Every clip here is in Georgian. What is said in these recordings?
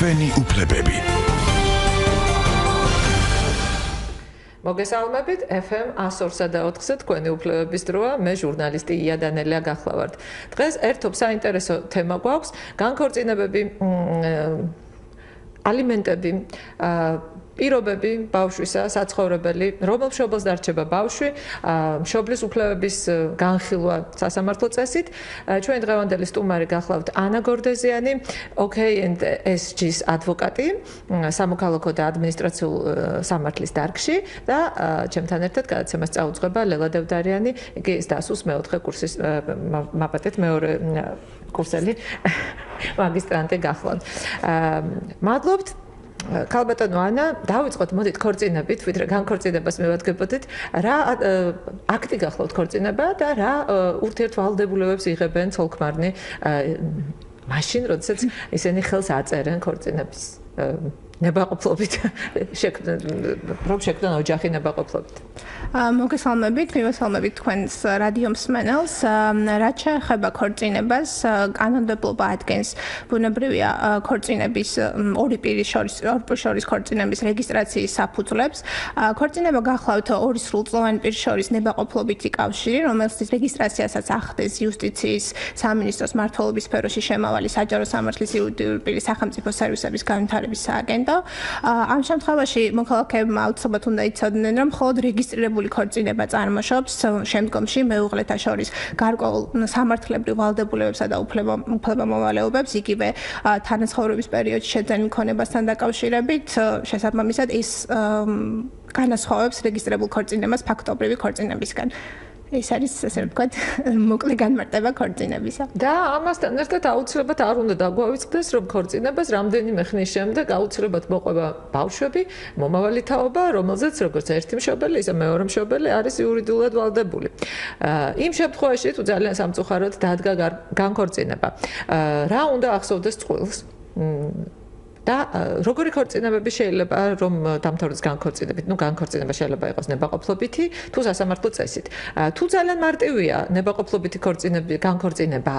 თქვენი უფლებები. მოგესალმებით, FM 102.4-ზე თქვენი უფლებების დროა, მე ჟურნალისტი ია დანელია გახლავართ. დღეს ერთობ საინტერესო თემა გვაქვს, განქორწინებები, ალიმენტები, პირობები ბავშვისა, საცხოვრებელი, რომელ მშობელს დარჩება ბავშვი, მშობლის უფლებების განხილვა სასამართლო წესით. Ჩვენი დღევანდელი სტუმარი გახლავთ ანა გორდეზიანი, OKNSG-ის ადვოკატი, სამოქალაქო და ადმინისტრაციულ სამართლის დარგში და ჩემთან ერთად გადაცემას წაუძღვება ლელა დევდარიანი, იგი დასუსს მეოთხე კურსის მაპატეთ მეორე კურსელი მაგისტრანტი გახლავთ. მადლობთ. ქალბატონო ანა, დავიწყოთ მოდით ქორწინებით, ვიდრე განქორწინებას მივადგებოდით, რა აქტი გახლავთ ქორწინება და რა ურთიერთვალდებულებებს იღებენ ცოლ-ქმარნი მაშინ, როდესაც ისინი ხელს აწერენ ქორწინების ნებაყოფლობით, რომ შექმნან ოჯახი ნებაყოფლობით. მოგესალმებით, მივესალმებით თქვენს რადიო მსმენელს. რაც შეეხება ქორწინებას, კანონმდებლობა ადგენს ბუნებრივია ქორწინების ორი პირის შორის ქორწინების რეგისტრაციის საფუძვლებს. ქორწინება გახლავთ ორი სრულწლოვანი პირის შორის ნებაყოფლობითი კავშირი, რომელსაც რეგისტრაციასაც ახდენს იუსტიციის სამინისტროს მმართველობის სფეროში შემავალი საჯარო სამართლის იურიდიული პირის სახელმწიფო სერვისების განვითარების სააგენტო. ამ შემთხვევაში მოქალაქეებმა აუცილებლად უნდა იცოდნენ, რომ მხოლოდ რეგისტრირებული ქორწინება წარმოშობს შემდგომში მეუღლეთა შორის გარკვეულ სამართლებრივ ვალდებულებებსა და უფლებამოვალეობებს, იგივე თანაცხოვრების პერიოდში შეძენილ ქონებასთან დაკავშირებით, შესაბამისად ის განასხვავებს რეგისტრირებულ ქორწინებას ფაქტობრივი ქორწინებისგან. ეს არის ასე ვთქვათ, მოკლე განმარტება ქორწინებისა. და ამასთან ერთად აუცილებლად არ უნდა დაგვავიწყდეს, რომ ქორწინებას რამდენიმე ხნის შემდეგ აუცილებლად მოყვება ბავშვები, მომავალი თაობა, რომელზეც როგორც ერთი მშობელი, ისე მეორე მშობელი არის იურიდიულად ვალდებული. იმ შემთხვევაში თუ ძალიან სამწუხაროდ დადგა განქორწინება, რა უნდა ახსოვდეს წყვილს? და როგორი ქორწინებები შეიძლება რომ დამთავრდეს განქორწინებით? განქორწინება შეიძლება იყოს ნებაყოფლობითი თუ სასამართლო წესით. თუ ძალიან მარტივია ნებაყოფლობითი განქორწინება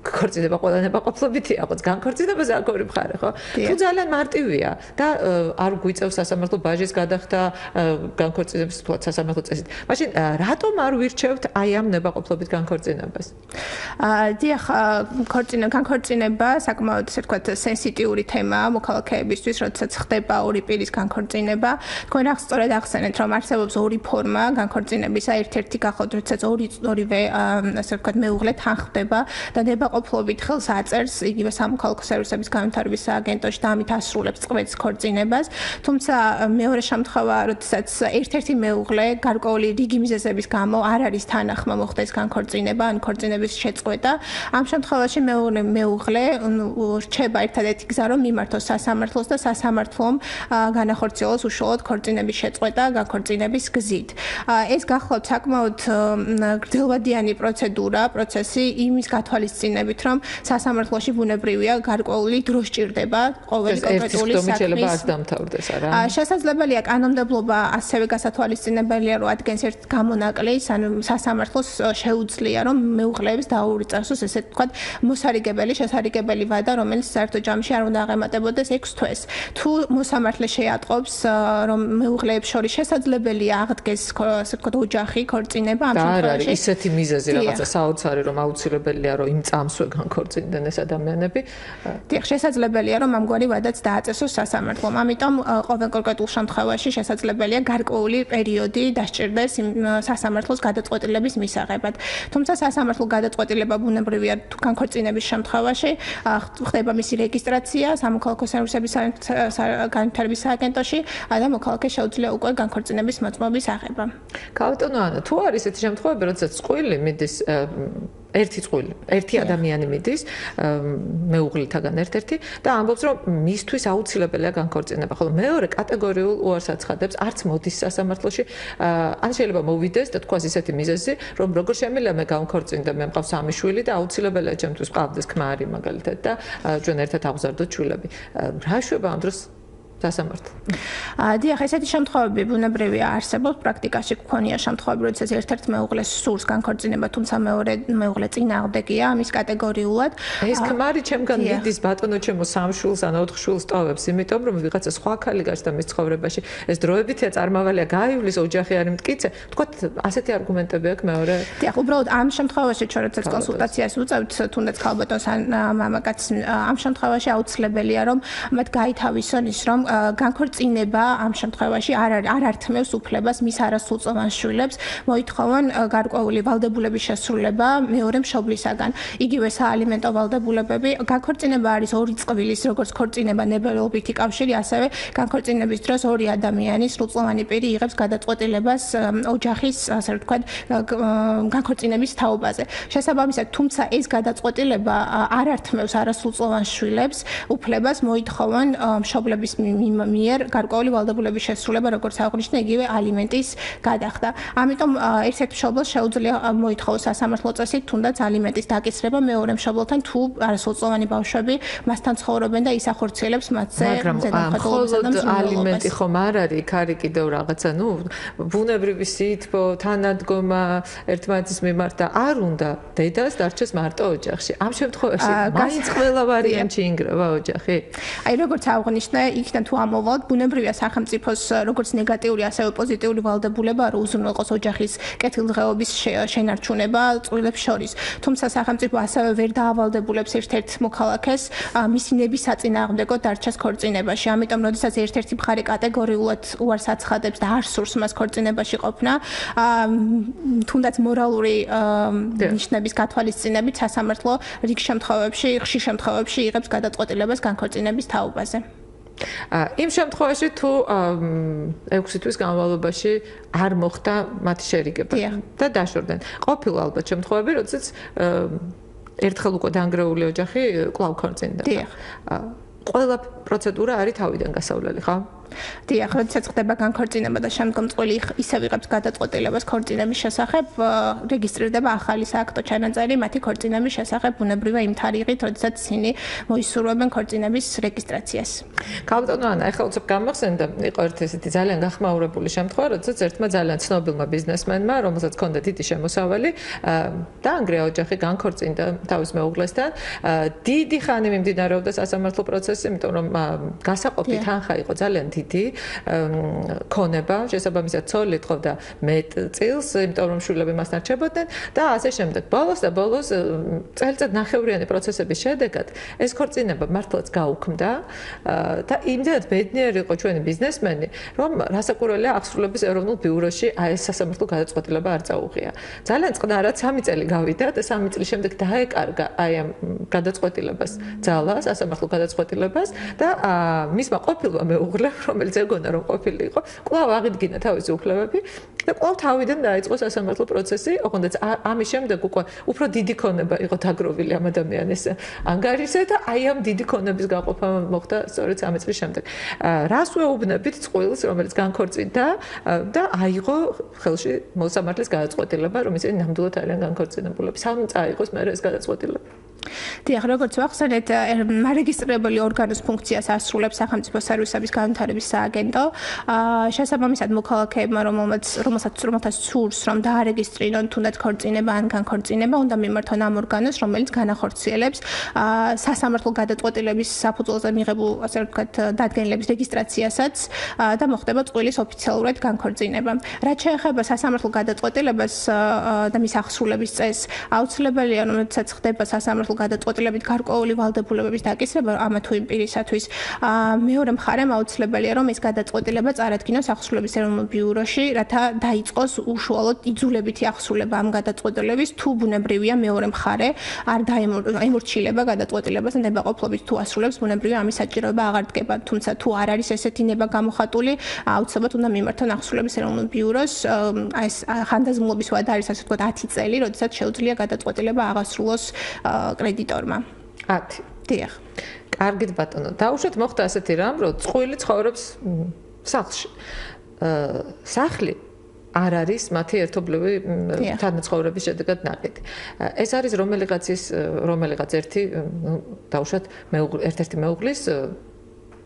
ყველა ნებაყოფლობითია, ხო? განქორწინებას აქ ორი მხარე, ხო? თუ ძალიან მარტივია და არ გვიწევს სასამართლო ბაჟის გადახდა განქორწინების თვალ სასამართლო წესით. მაშინ რატომ არ ვირჩევთ აი ამ ნებაყოფლობით განქორწინებას? დიახ, განქორწინება საკმაოდ ასე ვთქვათ სენსიტიური თემაა მოქალაქეებისთვის, როდესაც ხდება ორი პირის განქორწინება. თქვენ ახ სწორედ ახსენეთ, რომ არსებობს ორი ფორმა განქორწინებისა, ერთ-ერთი გახლავთ, როდესაც ორივე ასე ვთქვათ მეუღლე თან ხდება და ყოფლობით ხელს აწერს იგივე სამოქალაქო სერვისების განვითარების სააგენტოში და ამით ასრულებს წყვეტს ქორწინებას. თუმცა მეორე შემთხვევა, როდესაც ერთ-ერთი მეუღლე გარკვეული რიგი მიზეზების გამო არ არის თანახმა მოხდეს განქორწინება, ან ქორწინების შეწყვეტა, ამ შემთხვევაში მეუღლე რჩება ერთადერთი გზა, რომ მიმართოს სასამართლოს და სასამართლომ განახორციელოს უშუალოდ ქორწინების შეწყვეტა განქორწინების გზით. ეს გახლავთ საკმაოდ გრძელვადიანი პროცესი იმის გათვალისწინებით, რომ სასამართლოში ბუნებრივია გარკვეული დრო სჭირდება ყოველი კონკრეტული საქმის. შესაძლებელია კანონმდებლობა ასევე გასათვალისწინებელია, რომ ადგენს ერთ გამონაკლის, ანუ სასამართლოს შეუძლია, რომ მეუღლეებს დაუწესოს ესე ვთქვათ მოსარიგებელი, შესარიგებელი ვადა, რომელიც საერთო ჯამში არ უნდა აღემატებოდეს 6 თვეს. თუ მოსამართლე შეატყობს, რომ მეუღლეებს შორის შესაძლებელია აღდგეს ასე ვთქვათ ოჯახი, ქორწინება, ამ შემთხვევაში ისეთი მიზეზი რაღაცა საოცარი, რომ აუცილებელია, რომ იმ წამსვე განქორწინდნენ ეს ადამიანები. დიახ, შესაძლებელია, რომ ამგვარი ვადაც დააწესოს სასამართლომ. ამიტომ ყოველ კონკრეტულ შემთხვევაში შესაძლებელია გარკვეული პერიოდი დასჭირდეს სასამართლოს გადაწყვეტილების მისაღებად. თუმცა სასამართლო გადაწყვეტილება ბუნებრივია თუ განქორწინების შემთხვევაში ხდება მისი რეგისტრაცია სამოქალაქო სერვისების განვითარების სააგენტოში და მოქალაქეს შეუძლია უკვე განქორწინების მოწმობის აღება. ქალბატონო ანა, თუ არის ესეთი შემთხვევები, როდესაც წყვილი მიდის ერთი ადამიანი მიდის მეუღლითაგან ერთ-ერთი და ამბობს, რომ მისთვის აუცილებელია განქორწინება, ხოლო მეორე კატეგორიულ უარს აცხადებს, არც მოდის სასამართლოში, ან შეიძლება მოვიდეს და თქვას ისეთი მიზეზი, რომ როგორ შემიძლია მე განქორწინდა, მე მყავს 3 შვილი და აუცილებელია ჩემთვის მყავდეს ქმარი მაგალითად და ჩვენ ერთად ავზარდოთ შვილები. რა შვება ამ დროს სასამართლო. დიახ, ესეთი შემთხვევები ბუნებრივია არსებობს, პრაქტიკაში გქონია შემთხვევები, როდესაც ერთ-ერთ მეუღლეს სურს განქორწინება, თუმცა მეორე მეუღლე წინააღმდეგია ამის კატეგორიულად. ეს ქმარი ჩემგან მიდის ბატონო ჩემო 3 შვილს ან 4 შვილს ტოვებს, იმიტომ რომ ვიღაცა სხვა ხალი გაჩნდა მის ცხოვრებაში. ეს დროებითია წარმავალია, გაივლის ოჯახი არ მტკიცე. თქვათ, ასეთი არგუმენტები აქვს მეორე. დიახ, უბრალოდ ამ შემთხვევაში როდესაც კონსულტაციას უწევთ, თუნდაც ქალბატონს ან მამაკაცს, ამ შემთხვევაში აუცილებელია რომ მათ გაითავისონ ის რომ განქორწინება ამ შემთხვევაში არ ართმევს უფლებას მის არასრულწლოვან შვილებს მოითხოვონ გარკვეული ვალდებულების შესრულება მეორე მშობლისაგან. იგივე საალიმენტო ვალდებულებები. განქორწინება არის ორი წყვილის, როგორც ქორწინება ნებელობითი კავშირი, ასევე განქორწინების დროს ორი ადამიანის სრულწლოვანი პირი იღებს გადაწყვეტილებას ოჯახის, ასე ვთქვათ, განქორწინების თაობაზე. შესაბამისად, თუმცა ეს გადაწყვეტილება არ ართმევს არასრულწლოვან შვილებს უფლებას მოითხოვონ მშობლების მიერ გარკვეული ვალდებულების შესრულება, როგორც აღნიშნე, იგივე ალიმენტის გადახდა. ამიტომ ერთ-ერთ მშობელს შეუძლია მოითხოვოს სასამართლო წესით, თუნდაც ალიმენტის დაკისრება მეორე მშობელთან, თუ არასრულწლოვანი ბავშვები მასთან ცხოვრობენ და ის ახორციელებს მათზე ზედამხედველობასა და მსვლელობას. ალიმენტი ხომ არ არის, იქ არის კიდევ რაღაცა, ბუნებრივი სითბო, თანადგომა ერთმანეთის მიმართ და არ უნდა დედას დარჩეს მარტო ოჯახში. ამ შემთხვევაში მაინც ყველა ვარიანტი ინგრევა ოჯახი. აი როგორც აღნიშნე, იქიდან თუ ამოვალთ, ბუნებრივია სახელმწიფოს როგორც ნეგატიური, ასევე პოზიტიური ვალდებულება, რომ უზრუნველყოს ოჯახის კეთილდღეობის შენარჩუნება წყვილებს შორის. თუმცა სახელმწიფო ასევე ვერ დაავალდებულებს ერთ-ერთ მოქალაქეს მისი ნების საწინააღმდეგოდ დარჩას ქორწინებაში. ამიტომ, როდესაც ერთ-ერთი მხარე კატეგორიულად უარს აცხადებს და არ სურს მას ქორწინებაში ყოფნა, თუნდაც მორალური ნიშნების გათვალისწინებით სასამართლო რიგ შემთხვევებში, ხშირ შემთხვევებში იღებს გადაწყვეტილებას განქორწინების თაობაზე. იმ შემთხვევაში თუ 6 თვის განმავლობაში არ მოხდა მათი შერიგება და დაშორდნენ. ყოფილა ალბათ შემთხვევები, როდესაც ერთხელ უკვე დანგრეული ოჯახი კვლავ ქორწინდა. ყველა პროცედურა არის თავიდან გასავლელი, ხო? დიახ, როდესაც ხდება განქორწინება და შემდგომ წყვილი ისევ იღებს გადაწყვეტილებას ქორწინების შესახებ, რეგისტრირდება ახალი სააქტო ჩანაწერი მათი ქორწინების შესახებ ბუნებრივია იმ თარიღით, როდესაც ისინი მოისურვებენ ქორწინების რეგისტრაციას. ქალბატონო ანა, ახლა უცებ გამახსენდა, იყო ერთი ესეთი ძალიან გახმაურებული შემთხვევა, როდესაც ერთმა ძალიან ცნობილმა ბიზნესმენმა, რომელსაც ჰქონდა დიდი შემოსავალი, დაანგრია ოჯახი, განქორწინდა თავის მეუღლესთან. დიდი ხანი მიმდინარეობდა სასამართლო პროცესი, იმიტომ რომ გასაყოფი თანხა იყო ძალიან დიდი ქონება, შესაბამისად ცოლი თხოვდა მეტ წილს, იმიტომ რომ შვილები მასთან რჩებოდნენ და ასე შემდეგ. ბოლოს წელიწად ნახევრიანი პროცესების შედეგად ეს ქორწინება მართლაც გაუქმდა და იმდენად ბედნიერი იყო ჩვენი ბიზნესმენი, რომ რასაკვირველია აღსრულების ეროვნულ ბიუროში ეს სასამართლო გადაწყვეტილება არ წაუღია. ძალიან წყნარად 3 წელი გავიდა და 3 წლის შემდეგ დაეკარგა აი ამ გადაწყვეტილებას ძალა, სასამართლო გადაწყვეტილებას და მისმა ყოფილმა მეუღლემ, რომელიც ეგონა რომ ყოფილი იყო, კვლავ აღიდგინა თავისი უფლებები და კვლავ თავიდან დაიწყო სასამართლო პროცესი, ოღონდ ამის შემდეგ უკვე უფრო დიდი ქონება იყო დაგროვილი ამ ადამიანის ანგარიშზე და აი ამ დიდი ქონების გაყოფა მოხდა სწორედ 3 წლის შემდეგ. რას ვეუბნებით წყვილს, რომელიც განქორწინდა და აიღო ხელში მოსამართლის გადაწყვეტილება, რომ ისინი ნამდვილად არიან განქორწინებულები. სამ წაიღოს მე ეს გადაწყვეტილება. დიახ, როგორც ვახსენეთ, მარეგისტრირებული ორგანოს ფუნქციას ასრულებს სახელმწიფო სერვისების განვითარების სააგენტო. შესაბამისად, მოქალაქეებმა, რომელთაც სურს, რომ დაარეგისტრირონ თუნდაც ქორწინება ან განქორწინება, უნდა მიმართონ ამ ორგანოს, რომელიც განახორციელებს სასამართლო გადაწყვეტილების საფუძველზე მიღებულ, ასე ვთქვათ, დადგენილების რეგისტრაციასაც და მოხდება წყვილის ოფიციალურად განქორწინება. რაც შეეხება სასამართლო გადაწყვეტილებას და მის აღსრულების წესს, აუცილებელია, რომ როდესაც ხდება სასამართლო გადაწყვეტილებით გარკვეული ვალდებულებების დაკისრება ამა თუ იმ პირისათვის, მეორე მხარემ აუცილებელია, რომ ეს გადაწყვეტილება წარადგინოს აღსრულების ეროვნულ ბიუროში, რათა დაიწყოს უშუალოდ იძულებითი აღსრულება ამ გადაწყვეტილების, თუ ბუნებრივია მეორე მხარე არ დაემორჩილება გადაწყვეტილებას და ნებაყოფლობით თუ ასრულებს, ბუნებრივია ამის საჭიროება აღარ დგება. თუმცა თუ არ არის ესეთი ნება გამოხატული, აუცილებლად უნდა მიმართონ აღსრულების ეროვნულ ბიუროს, ეს ხანდაზმულობის ვადა არის, ასე ვთქვათ, 10 წელი, როდესაც შეუძლია გადაწყვეტილება აღასრულოს კრედიტორმა. 10. დიახ. კარგით ბატონო, დაუშვათ მოხდა ასეთი რამ, რომ წყვილი ცხოვრობს სახლში. სახლი არ არის მათი ერთობლივი თანაცხოვრების შედეგად ნაყიდი. ეს არის რომელიღაც ერთი დაუშვათ ერთ-ერთი მეუღლის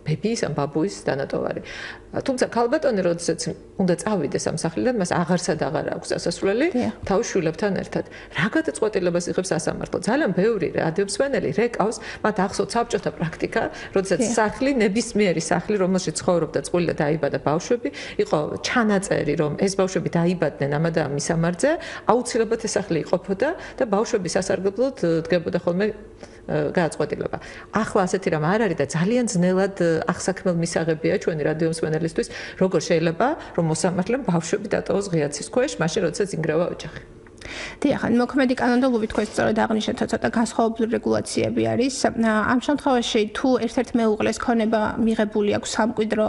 ბებიის ან ბაბუის დანატოვარი. თუმცა ქალბატონი როდესაც უნდა წავიდეს ამ სახლიდან, მას აღარსად აღარ აქვს დასასვლელი თავის შვილებთან ერთად. რა გადაწყვეტილებას იღებს სასამართლო? ძალიან ბევრი რადიომსმენელი რეკავს, მათ ახსოვს საბჭოთა პრაქტიკა, როდესაც სახლი, ნებისმიერი სახლი, რომელშიც ცხოვრობდა წყვილი და დაიბადა ბავშვები, იყო ჩანაწერი, რომ ეს ბავშვები დაიბადნენ ამ და ამ მისამართზე, აუცილებლად ეს სახლი იყოფოდა და ბავშვების სასარგებლოდ დგებოდა ხოლმე გააწყვეტილება. ახლა ასეთი რამ არ არის და ძალიან ძნელად აღსაქმელ მისაღებია ჩვენი რადიომსმენელისთვის, როგორ შეიძლება რომ მოსამართლემ ბავშვები დატოვოს ღიაცის ქვეშ, მაშინ როდესაც ინგრევა ოჯახი. დიახ, მოქმედი კანონმდებლობით თქვენ სწორედ აღნიშნეთ, ცოტა განსხვავებული რეგულაციები არის. ამ შემთხვევაში თუ ერთ-ერთ მეუღლეს ქონება მიღებული აქვს სამკვიდრო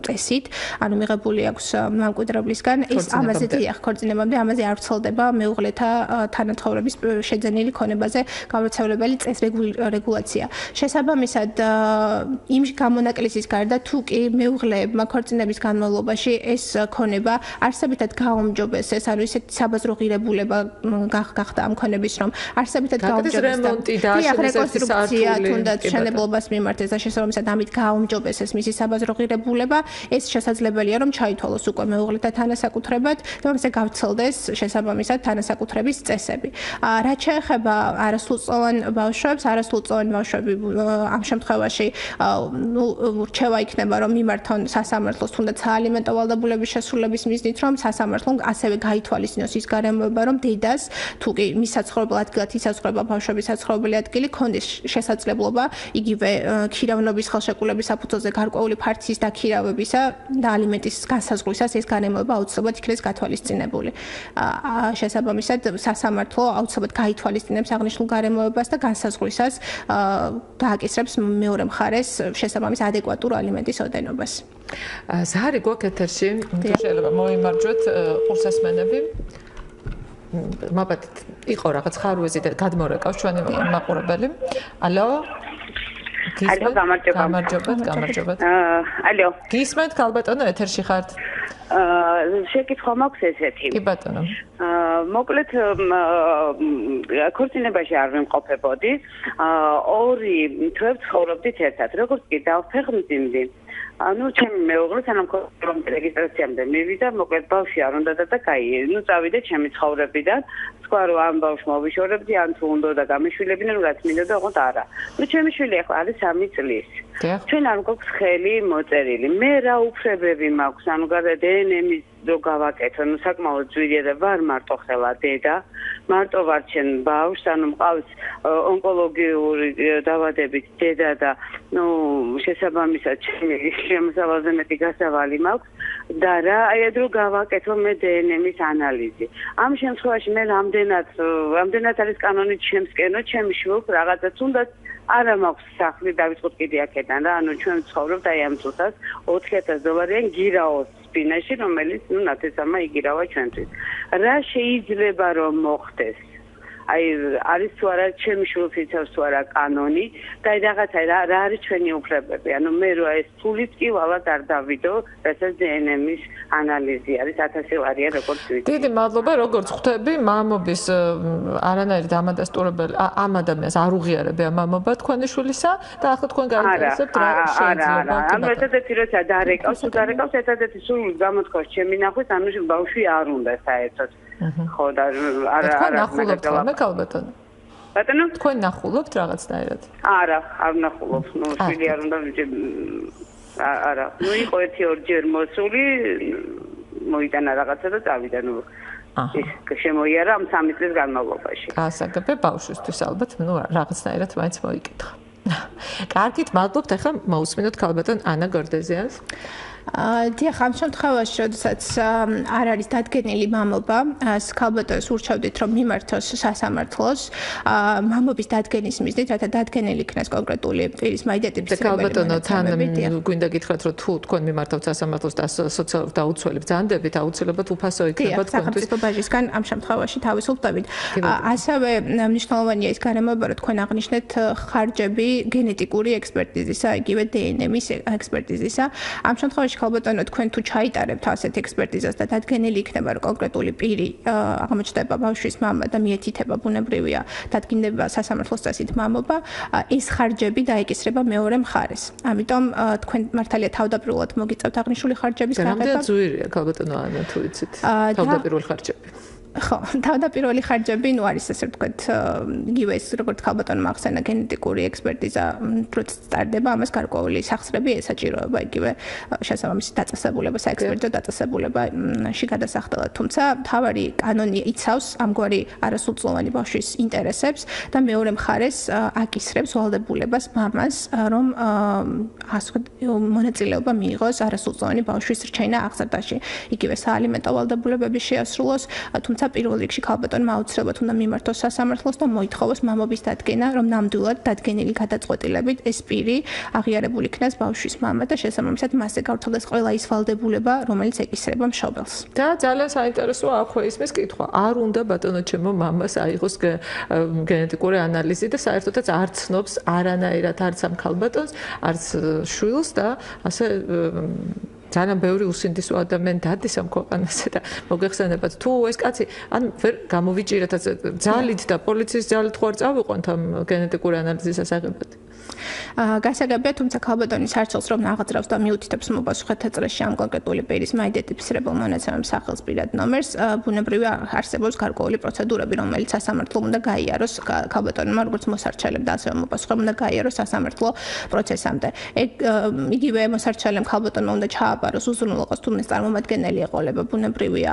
წესით, ანუ მიღებული აქვს მემკვიდრებლისგან, ეს ამაზე დიახ, ქორწინებამდე ამაზე არ ვრცელდება მეუღლეთა თანაცხოვრების შეძენილი ქონებაზე გამოცემლებელი რეგულაცია. შესაბამისად, იმ გამონაკლისის გარდა თუ კი მეუღლეებმა ქორწინების განმავლობაში ეს ქონება არსებითად გააუმჯობესეს, ანუ ისეთი საბაზრო ღირებულება გახდა ამ ქონების, რომ არსებითად გაუმჯობესდა რეკონსტრუქცია, თუნდაც მშენებლობას მიმართეს და შესაბამისად ამით გააუმჯობესეს მისი საბაზრო ღირებულება, ეს შესაძლებელია რომ ჩაითვალოს უკვე მეუღლეთა თანასაკუთრებად და ამაზე გავრცელდეს შესაბამისად თანასაკუთრების წესები. რაც შეეხება არასრულწლოვან ბავშვებს, არასრულწლოვანი ბავშვები ამ შემთხვევაში რჩევა იქნება რომ მიმართონ სასამართლოს თუნდაც საალიმენტო ვალდებულების შესრულების მიზნით, რომ სასამართლომ ასევე გაითვალისწინოს ის გარემოება, რომ დედას თუ კი მის საცხოვრებელ ადგილად ისაცხოვრება ბავშვების საცხოვრებელი ადგილი, ქონდეს შესაძლებლობა იგივე ქირავნობის ხელშეკრულების საფუძველზე გარკვეული ფართის დაქირავებისა და ალიმენტის განსაზღვრისას ეს გარემოება აუცილებლად იქნეს გათვალისწინებული. შესაბამისად, სასამართლო აუცილებლად გაითვალისწინებს აღნიშნულ გარემოებას და განსაზღვრისას გააკისრებს მეორე მხარეს შესაბამის ადეკვატურ ალიმენტის ოდენობას. ზარი გვაქვს ეთერში, შეიძლება მოიმარჯვეთ ყურსასმენები. მაბატ იყო რაღაც ხარვეზი და გადმორეკავს ჩვენი მაყურებელი. ალო? ალო, გამარჯობათ. ალო. გისმენთ ქალბატონო, ეთერში ხართ? შეკითხვა მაქვს ესეთი. კი ბატონო. მოკლედ ქორწინებაში არ ვიმყოფებოდი. ორი თვე ცხოვრობდით ერთად. როგორც კი დავფეხმძიმდი, ანუ ჩემი მეუღლე სანამ ქორწინებამდე რეგისტრაციამდე მივიდა, მოკლედ ბავშვი არ უნდა და გაიარა. წავიდე ჩემი ცხოვრებიდან, თქვა რომ ამ ბავშვს მოვიშორებდი, ან თუ უნდა და გამიშვილებინა, რომ რაც მინდოდა, ოღონდ არა. ჩემი შვილი ახლა არის 3 წლის. ჩვენ არ გვაქვს ხელი მოწერილი. მე რა უფლებები მაქვს, ანუ დნმ-ის რო გავაკეთო, ნუ საკმაოდ ძვირია და ვარ მარტო ხელა დედა, მარტო ვარ ჩემ ბავშვს, ანუ მყავს ონკოლოგიური დაავადებით დედა და ნუ შესაბამისად ჩემი შემოსავალზე მეტი გასავალი მაქვს და რა აედრო გავაკეთო მე დნმ-ის ანალიზი. ამ შემთხვევაში მე რამდენად არის კანონით შემსკენო, ჩემი შვილს რაღაცა თუნდაც არა მაქვს სახლი დავიწყოთ კიდე აქედან რა, ანუ ჩვენ ვცხოვრობთ აი ამ წუთას $4000 გირაოს სპინაში, რომელიც ნუ ნათესამა იგირავა ჩვენთვის. რა შეიძლება რომ მოხდეს? აი არის თუ არა ჩემი შვილს იცავს თუ არა კანონი და აი რაღაცა რა არის ჩვენი უფლებები? ანუ მე რა ეს ფულით კი ვალად არ დავიდო, რასაც დნმ-ის ანალიზი არის 1000 ლარია როგორც ვიცი. დიდი მადლობა, როგორც ხვდები, მამობის არანაირი დამადასტურებელი ამ ადამიანს არ უღიარებია მამობა თქვენი შვილისა და ახლა თქვენ გაინტერესებთ რა შეიძლება. ანუ ერთადერთი როცა დარეკავს, ერთადერთი სულ გამოთქვას ჩემი ნახვის, ანუ ბავშვი არ უნდა საერთოდ. ხო და არა ნახულობთ ხოლმე ქალბატონო? ბატონო? თქვენ ნახულობთ რაღაცნაირად? არა, არ ნახულობ. ნუ შვილი არ უნდა არა. ნუ იყო 1-2 მოსული, მოიტანა რაღაცა და წავიდა, ნუ ის შემოიარა ამ 3 წლის განმავლობაში. გასაგებია ბავშვისთვის ალბათ, ნუ რაღაცნაირად მაინც მოიკითხა. კარგით, მადლობთ. ახლა მოусმინოთ ქალბატონ ანა გორდეზიანს. დიახ, ამ შემთხვევაში, როდესაც არ არის დადგენილი მამობა, ქალბატონს ურჩევდით, რომ მიმართოს სასამართლოს მამობის დადგენის მიზნით, რათა დადგენილი იქნას კონკრეტული პირის მაიდენტიფიცირებელი. ქალბატონო, თან გვინდა გითხრათ, რომ თუ თქვენ მიმართავთ სასამართლოს და სოციალურ დაუცველებ ბრძანდებით, აუცილებლად უფასო იქნება თქვენთვის. სახელმწიფო ბაჟისგან ამ შემთხვევაში თავისუფლდებით. ასევე მნიშვნელოვანია ის გარემოება, რომ თქვენ აღნიშნეთ ხარჯები გენეტიკური ექსპერტიზისა, იგივე დნმ-ის ექსპერტიზისა. ამ შემთხვევაში შემთხვევაში ხალბატონო თქვენ თუ ჩაიტარებთ ასეთ ექსპერტიზას და დადგენილი იქნება რომ კონკრეტული პირი აღმოჩნდება ბავშვის მამა და მიეთითება ბუნებრივია დადგინდება სასამართლოს წესით მამობა, ეს ხარჯები დაეკისრება მეორე მხარეს. ამიტომ თქვენ მართალია თავდაპირველად მოგიწევთ აღნიშნული ხარჯების გაღება. რამდენად ძვირია ხალბატონო ანა თუ იცით თავდაპირველი ხარჯები? ხო, თავდაპირველი ხარჯები, ну არის ესე ვთქვათ, იგივე ეს როგორც ხალბატონმა ახსენა გენეტიკური ექსპერტიზა, როცა სტარდება, ამას გარკვეული სახსრები ესაჭიროება, იგივე შესაბამისი დაწესებულება, საექსპერტიზო დაწესებულებაში გადასახდელად. თუმცა თავარი კანონი იცავს ამგვარი არასრულწლოვანი ბავშვის ინტერესებს და მეორე მხარეს აკისრებს ვალდებულებას მამას, რომ ასე მონაწილეობა მიიღოს არასრულწლოვანი ბავშვის რჩენა აღზრდაში. იგივე საალიმენტო ვალდებულებები შეასრულოს, თუმცა პირველ რიგში ხალბატონმა აუცილებლად უნდა მიმართოს სასამართლოს და მოითხოვოს მამობის დადგენა, რომ ნამდვილად დადგენილი გადაწყვეტილებით ეს პირი აღიარებული იქნას ბავშვის მამა და შესაბამისად მასზე გავრცელდეს ყველა ის ვალდებულება, რომელიც ეკისრება მშობელს. და ძალიან საინტერესოა აქვე ისმის კითხვა. არ უნდა ბატონო ჩემო მამას აიღოს გენეტიკური ანალიზი და საერთოდაც არ ცნობს არანაირად არც ამ ხალბატონს, არც შვილს და ასე ძალიან ბევრი უსინდისო ადამიანი დადის ამ ქვეყანაზე და მოგეხსენებათ თუ ეს კაცი ან ვერ გამოვიჭირეთ ძალით და პოლიციის ძალით ხო არ წავიყვანთ ამ გენეტიკური ანალიზის ასაღებად. გასაგებია, თუმცა ხალბატონის არჩევს რომ აღძრავს და მიუთითებს მობას ხეთაწრეში ამ კონკრეტული პირის მაიდენტიფიცირებულ მონაცემებს სახელს პირად ნომერს, ბუნებრივია არსებობს გარკვეული პროცედურები, რომელიც სასამართლომ უნდა გაიაროს ხალბატონმა, როგორც მოსარჩელემ და ასევე მოპასუხემ უნდა გაიაროს სასამართლო პროცესამდე. იგივე მოსარჩელემ ხალბატონმა უნდა ჩააბაროს უზრუნველყოს თუნდაც წარმომადგენელი ეყოლება ბუნებრივია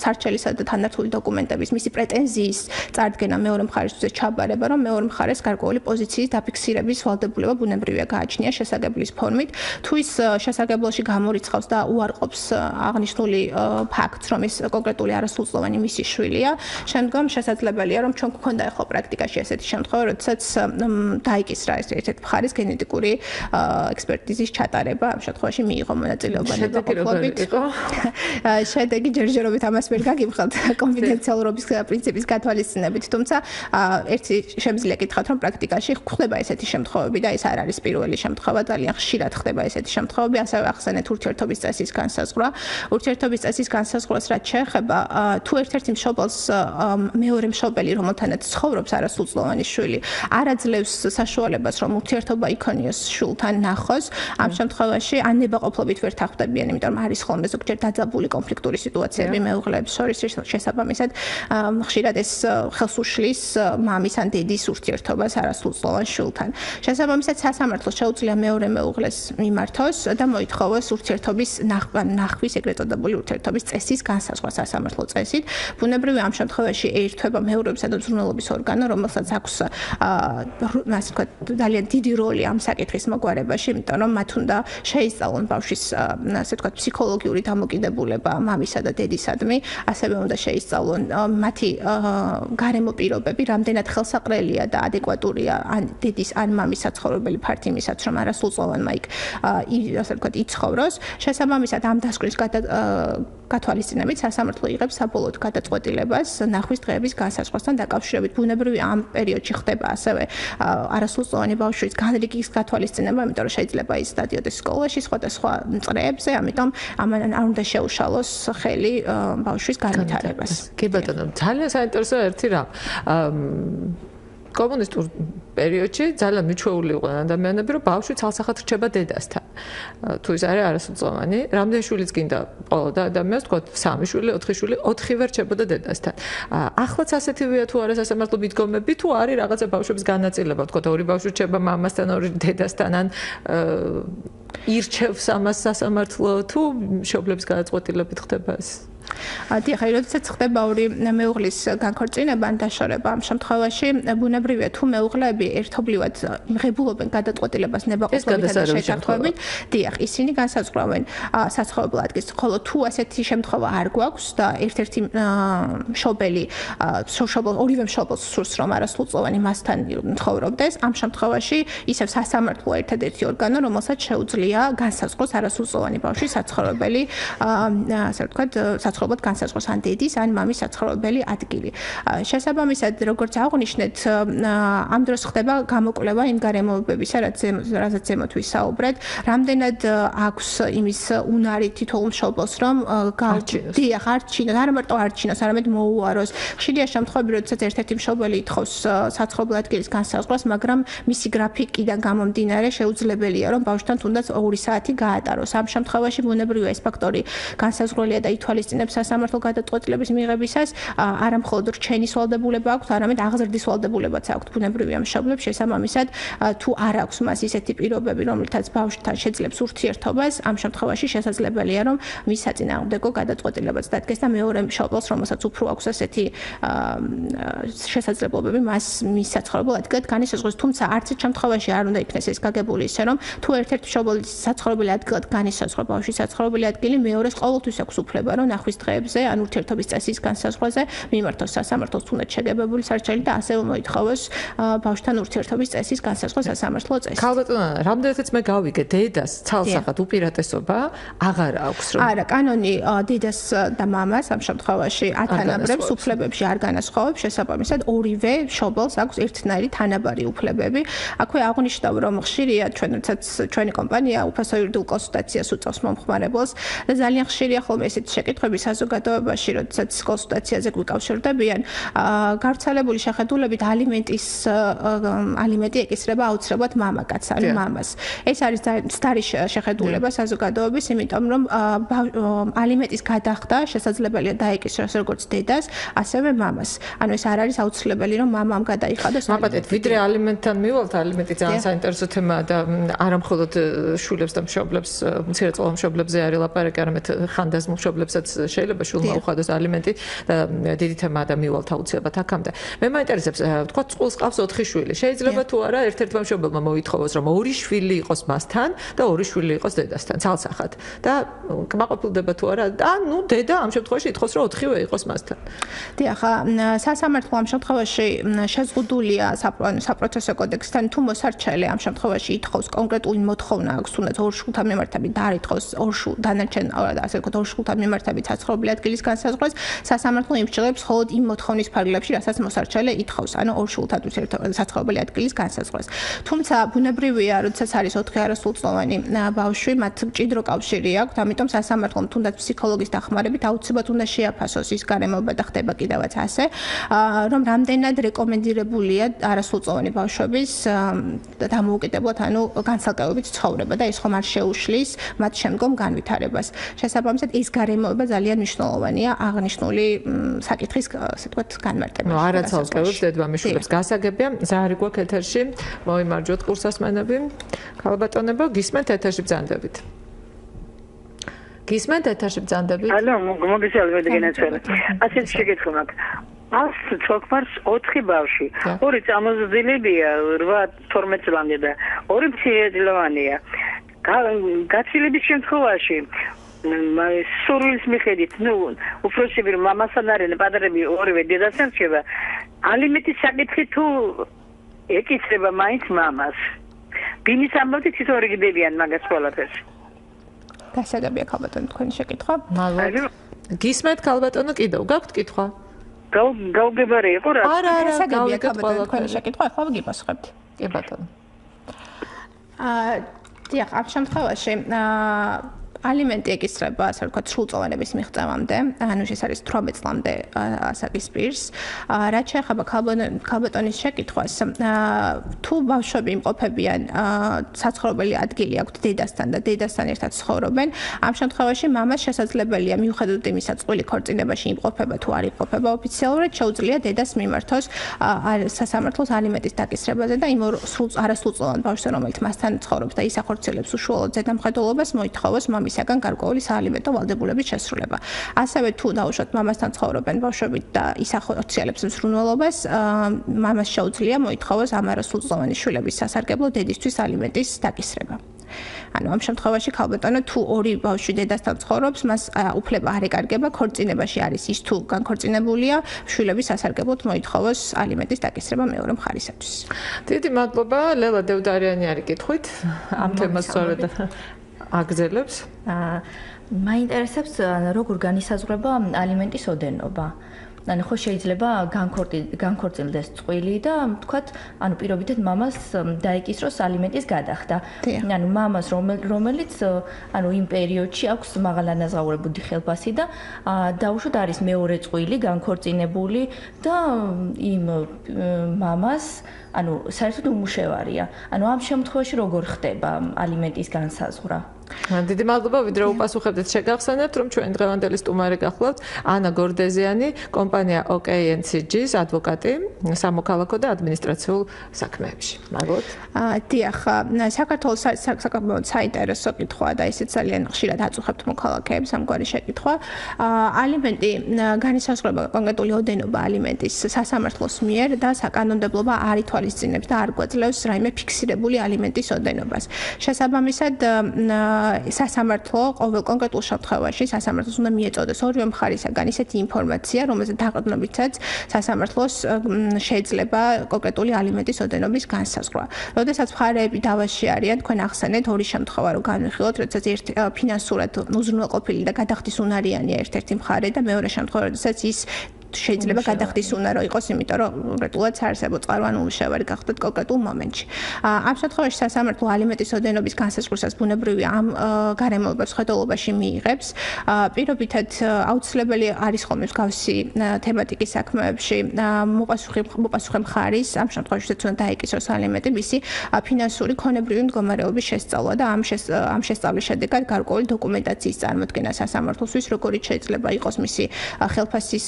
სარჩელისა და თანართული დოკუმენტების მისი პრეტენზიის წარდგენა მეორე მხარისთვის ჩააბარება, რომ მეორე მხარეს გარკვეული პოზიციის დაფიქსირების ვალდებულება ბუნებრივია გააჩნია შესაგებლის ფორმით. თუ ის შესაგებლოში გამორიცხავს და უარყოფს აღნიშნული ფაქტს, რომ ეს კონკრეტული არასრულწლოვანი მისი შვილია, შემდგომ შესაძლებელია, რომ ჩვენ გვქონდა ახლა პრაქტიკაში ესეთი შემთხვევა, როდესაც დაიკისრა ეს ერთ-ერთი მხარის გენეტიკური ექსპერტიზის ჩატარება, ამ შემთხვევაში მიიღო მონაწილეობა ნებაყოფლობით. შედეგი ჯერჯერობით ამას ვერ გაგიმხელთ კონფიდენციალურობის პრინციპის გათვალისწინებით, თუმცა ერთი შემიძლია გითხრათ, რომ პრაქტიკაში ხდება ესეთი შემთხვევები და ეს არ არის პირველი შემთხვევა, ძალიან ხშირად ხდება ესეთი შემთხვევები, ასევე ახსენეთ ურთიერთობის წესის განსაზღვრა. ურთიერთობის წესის განსაზღვრას რაც შეეხება, თუ ერთ-ერთი მშობელს მეორე მშობელი, რომელთანაც ცხოვრობს არასრულწლოვანი შვილი, არ აძლევს საშუალებას, რომ ურთიერთობა იქონიოს შვილთან ნახოს, ამ შემთხვევაში ან ნებაყოფლობით ვერ თანხმდებიან, იმიტომ რომ არის ხოლმე ზოგჯერ დაძაბული კონფლიქტური სიტუაციები მეუღლეებს შორის, შესაბამისად ხშირად ეს ხელს უშლის მამის ან დედის ურთიერთობას არასრულწლოვან შვილთან. შესაბამისად სასამართლო შეუძლია მეორე მეუღლეს მიმართოს და მოითხოვოს ურთიერთობის ნახვის, ეგრეთ წოდებული ურთიერთობის წესის განსაზღვრა სასამართლო წესით. ბუნებრივია ამ შემთხვევაში ერთვება მეურვებისა და ზრუნველობის ორგანო, რომელსაც აქვს ასე ვთქვათ, ძალიან დიდი როლი ამ საკითხის მოგვარებაში, იმიტომ რომ მათ უნდა შეისწავლონ ბავშვის ასე ვთქვათ, ფსიქოლოგიური დამოკიდებულება მამისა და დედისადმი, ასევე უნდა შეისწავლონ მათი გარემო პირობები, რამდენად ხელსაყრელია და ადეკვატურია ან დედის ან მამის საცხოვრებელი ფართი იმისაც, რომ არასრულწლოვანმა იქ ასე ვთქვათ, იცხოვროს. შესაბამისად ამ დასკვნის გათვალისწინებით სასამართლო იღებს საბოლოოდ გადაწყვეტილებას ნახვის დღეების განსაზღვრასთან დაკავშირებით. ბუნებრივია ამ პერიოდში ხდება ასევე არასრულწლოვანი ბავშვის განრიგის გათვალისწინება, იმიტომ რომ შეიძლება ის დადიოდეს სკოლაში სხვადასხვა წრეებზე, ამიტომ ამან არ უნდა შეუშალოს ხელი ბავშვის განვითარებას. კი ბატონო, ძალიან საინტერესოა ერთი რამ. კომუნისტურ პერიოდში ძალიან მიჩვეული იყვნენ ადამიანები, რომ ბავშვი ცალსახად რჩება დედასთან. თუ ის არის არასრულწლოვანი, რამდენი შვილიც გინდა ყოლოდა ადამიანს, თქვა 3 შვილი, 4 შვილი, 4-ვე რჩებოდა დედასთან. ახლაც ასეთივეა თუ არა სასამართლო მიდგომები, თუ არის რაღაცა ბავშვების განაწილება, თქვა 2 ბავშვი რჩება მამასთან, 2 დედასთან, ან ირჩევს ამას სასამართლო, თუ მშობლების გადაწყვეტილებით ხდება ეს? დიახ, როდესაც ხდება ორი მეუღლის განქორწინება ან დაშორება, ამ შემთხვევაში ბუნებრივია თუ მეუღლეები ერთობლივად მიღებულობენ გადაწყვეტილებას ნებაყოფლობით და შეთანხმებით, დიახ, ისინი განსაზღვრავენ საცხოვრებელ ადგილს, ხოლო თუ ასეთი შემთხვევა არ გვაქვს და ერთ-ერთი მშობელი, ორივე მშობელს სურს, რომ არასრულწლოვანი მასთან ცხოვრობდეს, ამ შემთხვევაში ისევ სასამართლო ერთადერთი ორგანო, რომელსაც შეუძლია განსაზღვროს არასრულწლოვანი ბავშვის საცხოვრებელი, ასე ვთქვათ, საცხოვრებლად განსაზღვრას ან დედის ან მამის საცხოვრებელი ადგილი. შესაბამისად, როგორც აღვნიშნეთ, ამ დროს ხდება გამოკვლევა იმ გარემოებებისა, რასაც ზემოთ ვისაუბრეთ, რამდენად აქვს იმის უნარი თითოეულ მშობელს, რომ არჩინოს, არა მარტო არჩინოს, არამედ მოუაროს. ხშირია შემთხვევები, როდესაც ერთ-ერთი მშობელი ითხოვს საცხოვრებელი ადგილის განსაზღვრას, მაგრამ მისი გრაფიკიდან გამომდინარე შეუძლებელია, რომ ბავშვთან თუნდაც 2 საათი გაატაროს. ამ შემთხვევაში ბუნებრივია ეს ფაქტორი განსაზღვრულია და ითვალისწინებს სასამართლო გადაწყვეტილების მიღებისას, არა მხოლოდ რჩენის ვალდებულება აქვს, არამედ აღზრდის ვალდებულებაც აქვს ბუნებრივია მშობლებს. შესაბამისად, თუ არ აქვს მას ისეთი პირობები, რომლითაც ბავშვთან შეძლებს ურთიერთობას, ამ შემთხვევაში შესაძლებელია, რომ მის საწინააღმდეგო გადაწყვეტილებაც დადგეს და მეორე მშობელს, რომელსაც უფრო აქვს ასეთი შესაძლებლობები, მის საცხოვრებელ ადგილად განისაზღვროს. თუმცა არც ერთ შემთხვევაში არ უნდა იქნეს ეს გაგებული ისე, რომ თუ ერთ-ერთი მშობლის საცხოვრებელი ადგილად განისაზღვრა ბავშვის საცხოვრებელი ადგილი, მეორეს ყოველთვის აქვს უფლება, რომ ნახვის დღეებზე ან ურთიერთობის წესის განსაზღვრაზე მიმართოს სასამართლოს თუნდაც შეგებებული სარჩელი და ასევე მოითხოვოს ბავშვთან ურთიერთობის წესის განსაზღვრა სასამართლო წესით. ქალბატონო, რამდენადაც მე გავიგე, დედას ცალსახად უპირატესობა აღარ აქვს, რომ არა, კანონი დედას და მამას ამ შემთხვევაში ათანაბრებს, უფლებებში არ განასხვავებს, შესაბამისად ორივე მშობელს აქვს ერთნაირი თანაბარი უფლებები. აქვე აღნიშნავ, რომ ხშირია ჩვენი კომპანია უფასო იურიდიულ კონსულტაციას უწევს მომხმარებელს და ძალიან ხშირია ხოლმე ესეთი შეკითხვები საზოგადოებაში, როდესაც კონსულტაციაზე გვიკავშირდებიან, გავრცელებული შეხედულებით ალიმენტი ეკისრება აუცილებლად მამაკაცს, ანუ მამას. ეს არის სტარი შეხედულება საზოგადოების, იმიტომ რომ ალიმენტის გადახდა შესაძლებელია დაეკისროს როგორც დედას, ასევე მამას. ანუ ეს არ არის აუცილებელი, რომ მამამ გადაიხადოს. მაპატეთ, ვიდრე ალიმენტთან მივალთ, ალიმენტი ძალიან საინტერესო თემაა და არა მხოლოდ შვილებს და მშობლებს, მცირეწლოვან მშობლებზე არის ლაპარაკი, არამედ ხანდაზმულ მშობლებსაც შეიძლება შვილმა უხადოს ალიმენტი და დიდი თემაა და მივალთ აუცილებლად აქამდე. მე მაინტერესებს, თქვა წყვილს ყავს 4 შვილი. შეიძლება თუ არა ერთ-ერთმა მშობელმა მოითხოვოს, რომ 2 შვილი იყოს მასთან და 2 შვილი იყოს დედასთან, ცალსახად. და კმაყოფილდება თუ არა? და ნუ დედა ამ შემთხვევაში ითხოვს, რომ 4-ვე იყოს მასთან. დიახ, სასამართლო ამ შემთხვევაში შეზღუდულია საპროცესო კოდექსთან, თუ მოსარჩელი ამ შემთხვევაში ითხოვს კონკრეტული მოთხოვნა აქვს, თუნდაც 2 შვილთან მიმართებით და არ ითხოვს 2 დანარჩენ, ასე ვთქვათ, 2 შვილთან მიმართებით საცხოვრებელი ადგილის განსაზღვრას, სასამართლო იმსჯელებს მხოლოდ იმ მოთხოვნის ფარგლებში, რასაც მოსარჩელი ითხოვს, ანუ 2 შვილთან საცხოვრებელი ადგილის განსაზღვრას. თუმცა ბუნებრივია, როდესაც არის 4 არასრულწლოვანი ბავშვი, მათ მჭიდრო კავშირი აქვთ, ამიტომ სასამართლომ თუნდაც ფსიქოლოგის დახმარებით აუცილებლად უნდა შეაფასოს ის გარემოება და ხდება კიდევაც ასე, რომ რამდენად რეკომენდირებულია არასრულწლოვანი ბავშვების დამოუკიდებლად, ანუ განცალკევებით ცხოვრება და ეს ხომ არ შეუშლის მათ შემდგომ განვითარებას. შესაბამისად, ეს გარემოება ძალიან მნიშვნელოვანია აღნიშნული საკითხის, ასე ვთქვათ, განმარტებაში. არაცალკევებს დედმამიშვილებს გასაგებია, ზაარი გვაქვს ეთერში, მოიმარჯვოთ კურსასმენები, ქალბატონებო, გისმენთ ეთერში ბრძანდებით. გისმენთ ეთერში ბრძანდებით. ალო, მოგესალმებით გენაცვალე. ასეთ შეკითხვა მაქვს. 12 ბავშვი, 2 წამოზრდილებია 8-12 წლამდე და 2 მცირეწლოვანია. გაცილების შემთხვევაში სურვილის მიხედვით, უფროსები რომ მამასთან არიან, პატარები ორივე დედასთან რჩება. ალიმენტის საკითხი თუ ეკისრება მაინც მამას. ბინის ამბავი თვითონ რიგდებიან მაგას ყველაფერს. გასაგებია ქალბატონო თქვენი შეკითხვა. მადლობა. გისმენთ ქალბატონო, კიდევ გაქვთ კითხვა? გავგებარი იყო რა? არა, გასაგებია ქალბატონო თქვენი შეკითხვა, ახლა ვიგიპასუხებთ. კი ბატონო. დიახ, ამ შემთხვევაში ალიმენტი ეკისრება, ასე ვთქვათ, სრულწლოვანების მიღწევამდე, ანუ ეს არის 18 წლამდე ასაკის პირს. რაც შეეხება ქალბატონის შეკითხვას, თუ ბავშვები იმყოფებიან საცხოვრებელი ადგილი აქვთ დედასთან და დედასთან ერთად ცხოვრობენ, ამ შემთხვევაში მამას შესაძლებელია მიუხედავად იმისა, წყვილი ქორწინებაში იმყოფება თუ არ იმყოფება ოფიციალურად, შეუძლია დედას მიმართოს სასამართლოს ალიმენტის დაკისრებაზე და იმ არასრულწლოვან ბავშვს, რომელიც მასთან ცხოვრობს და ის ახორციელებს უშუალოდ ზედამხედველობას, მოითხოვოს მამისაგან გარკვეული საალიმენტო ვალდებულების შესრულება. ასევე თუ დაუშვათ მამასთან ცხოვრობენ ბავშვები და ის ახორციელებს მსურველობას, მამას შეუძლია მოითხოვოს ამ არასრულწლოვანი შვილების სასარგებლო დედისთვის ალიმენტის დაკისრება. ანუ ამ შემთხვევაში ქალბატონო თუ 2 ბავშვი დედასთან ცხოვრობს, მას უფლება არ ეკარგება, ქორწინებაში არის ის თუ განქორწინებულია, შვილების სასარგებლოდ მოითხოვოს ალიმენტის დაკისრება მეორე მხარისათვის. დიდი მადლობა, ლელა დევდარიანი არის კითხვით. ამ თემას სწორედ აგზელებს. მაინტერესებს როგორ განისაზღვრება ალიმენტის ოდენობა. ანუ ხო შეიძლება განქორწინდეს წყვილი და თქვათ, ანუ პირობითად მამას დაეკისროს ალიმენტის გადახდა. ანუ მამას რომელიც ანუ იმ პერიოდში აქვს მაღალანაზღაურებული ხელფასი და დაუშვათ არის მეორე წყვილი განქორწინებული და იმ მამას ანუ საერთოდ უმუშევარია. ანუ ამ შემთხვევაში როგორ ხდება ალიმენტის განსაზღვრა? დიდი მადლობა, ვიდრე უპასუხებდით, შეგახსენებთ, რომ ჩვენ დღევანდელი სტუმარი გახლავთ ანა გორდეზიანი, კომპანია OKNCG-ს ადვოკატი, სამოქალაქო და ადმინისტრაციულ საქმეებში. მადლობთ. დიახ, საქართველოს საკმაოდ საინტერესო კითხვაა და ისიც ძალიან ხშირად აწუხებთ მოქალაქეებს ამგვარი შეკითხვა. ალიმენტი განისაზღვრება კონკრეტული ოდენობა ალიმენტის სასამართლოს მიერ და საკანონმდებლობა არ ითვალისწინებს და არ გვაძლევს რაიმე ფიქსირებული ალიმენტის ოდენობას. შესაბამისად სასამართლო ყოველ კონკრეტულ შემთხვევაში სასამართლოს უნდა მიეწოდეს ორივე მხარისაგან ისეთი ინფორმაცია, რომელზეც დაყრდნობითაც სასამართლოს შეიძლება კონკრეტული ალიმენტის ოდენობის განსაზღვრა. როდესაც მხარეები დავაში არიან, თქვენ ახსენეთ ორი შემთხვევა რო განვიხილოთ, როდესაც ერთი ფინანსურად უზრუნველყოფილი და გადახდის უნარიანია ერთ-ერთი მხარე და მეორე შემთხვევა, როდესაც ის შეიძლება გადახდის უნარო იყოს, იმიტომ რომ კონკრეტულად საარსებო წყარო ან უმუშევარი გახდეთ კონკრეტულ მომენტში. ამ შემთხვევაში სასამართლო ალიმენტის ოდენობის განსაზღვრისას ბუნებრივია ამ გარემოებებს ხედულობაში მიიღებს. პირობითად აუცილებელი არის ხოლმე მსგავსი თემატიკის საქმეებში მოპასუხე მხარის ამ შემთხვევაში უნდა დაეკისროს ალიმენტი მისი ფინანსური ქონებრივი მდგომარეობის შესწავლა და ამ შესწავლის შედეგად გარკვეული დოკუმენტაციის წარმოქმნა სასამართლოსთვის, როგორიც შეიძლება იყოს მისი ხელფასის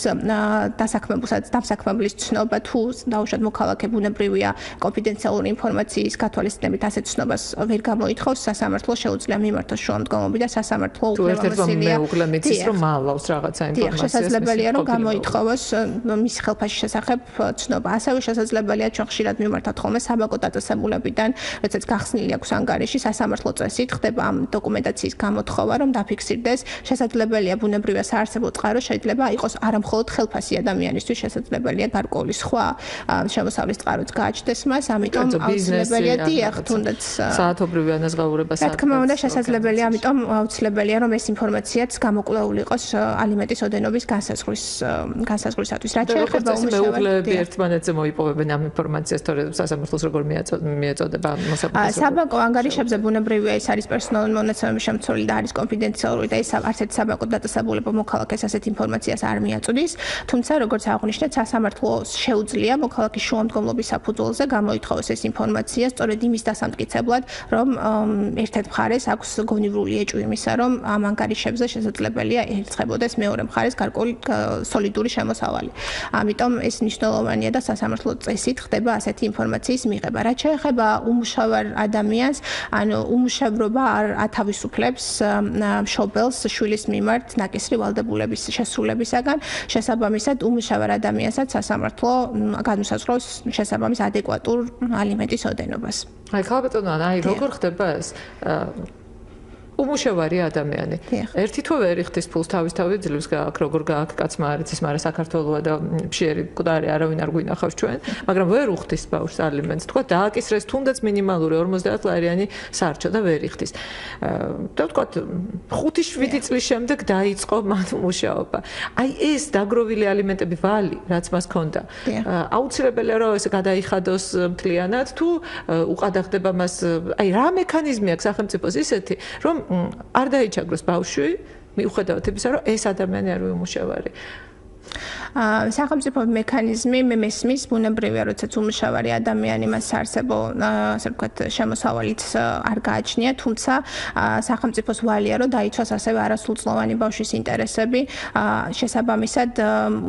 დასაქმებლის ცნობა თუ დაუშვათ მოქალაქე ბუნებრივია კონფიდენციალური ინფორმაციის გათვალისწინებით ასეთ ცნობას ვერ გამოითხოვს, სასამართლო შეუძლია მიმართოს შუამდგომები და სასამართლო უფლებამოსილია მიცის რომ მალავს რაღაცა ინფორმაციას. შესაძლებელია რომ გამოითხოვოს მის ხელფასის შესახებ ცნობა. ასევე შესაძლებელია ჩვენ ხშირად მიმართოთ ხოლმე საბანკო დაწესებულებიდან, როდესაც გახსნილი აქვს ანგარიში, სასამართლო წესით ხდება ამ დოკუმენტაციის გამოთხოვა, რომ დაფიქსირდეს. შესაძლებელია ბუნებრივია საარსებო წყარო შეიძლება იყოს არამხოლოდ ხელფასი ადამიანისთვის, შესაძლებელია გარკვეული სხვა შემოსავლის წყაროც გააჩნდეს მას, ამიტომ აუცილებელია დიახ, თუნდაც საათობრივი ანაზღაურება რა თქმა უნდა შესაძლებელია, ამიტომ აუცილებელია რომ ეს ინფორმაციაც გამოკვლეული იყოს ალიმენტის ოდენობის განსაზღვრისათვის. რაც შეეხება უმუშევარებს ერთმანეთზე მოიპოვებენ ამ ინფორმაციას, თორემ სასამართლოს როგორ მიეწოდება მოსაბუთეს. საბანკო ანგარიშებზე ბუნებრივია ეს არის პერსონალური მონაცემების შემცველი და არის კონფიდენციალური და ეს არც ერთ საბანკო დაწესებულება მოქალაქეს ასეთ ინფორმაციას არ მიაწვდის. თუმცა როგორც აღნიშნეთ, სასამართლოს შეუძლია მოქალაქის შუამდგომლობის საფუძველზე გამოითხოვოს ეს ინფორმაცია, სწორედ იმის დასამტკიცებლად, რომ ერთ-ერთ მხარეს აქვს გონივრული ეჭვი იმისა, რომ ამ ანგარიშებზე შესაძლებელია ერწყებოდეს მეორე მხარეს გარკვეული სოლიდური შემოსავალი. ამიტომ ეს მნიშვნელოვანია და სასამართლო წესით ხდება ასეთი ინფორმაციის მიღება. რაც შეეხება უმუშევარ ადამიანს, ანუ უმუშევრობა არ ათავისუფლებს მშობელს შვილის მიმართ ნაკისრი ვალდებულების შესრულებისაგან. შესაბამისად უმუშევარ ადამიანსაც სასამართლო განუსაზღვრავს შესაბამის ადეკვატურ ალიმენტის ოდენობას. აი ხალბატონო, აი როგორ ხდება ეს? უმუშევარი ადამიანი. ერთი თუ ვერ იხდის ფულს თავისთავად ძლივს გააკ, როგორ გააკ კაცმა არ იცის, მაგრამ საქართველოა და მშიერი მკვდარი არავინ არ გვინახავს ჩვენ, მაგრამ ვერ უხდის ბავშვს ალიმენტს. თქვა დააკისრეს თუნდაც მინიმალური 50 ლარიანი სარჩო და ვერ იხდის. და თქვა 5-7 წლის შემდეგ დაიწყო მან მუშაობა. აი ეს დაგროვილი ალიმენტები ვალი, რაც მას ჰქონდა. აუცილებელია რომ ეს გადაიხადოს მთლიანად თუ უყადაღდება მას, აი რა მექანიზმი აქვს სახელმწიფოს ისეთი, რომ არ დაიჩაგროს ბავშვი მიუხედავად იმისა, რომ ეს ადამიანი არ ვიმუშავარი. სახელმწიფო მექანიზმი მესმის ბუნებრივია, როდესაც უმუშავარი ადამიანი მას არსებო, ასე ვთქვათ, შემოსავალიც არ გააჩნია, თუმცა სახელმწიფოს ვალია, რომ დაიცვას ასევე არასრულწლოვანი ბავშვის ინტერესები, შესაბამისად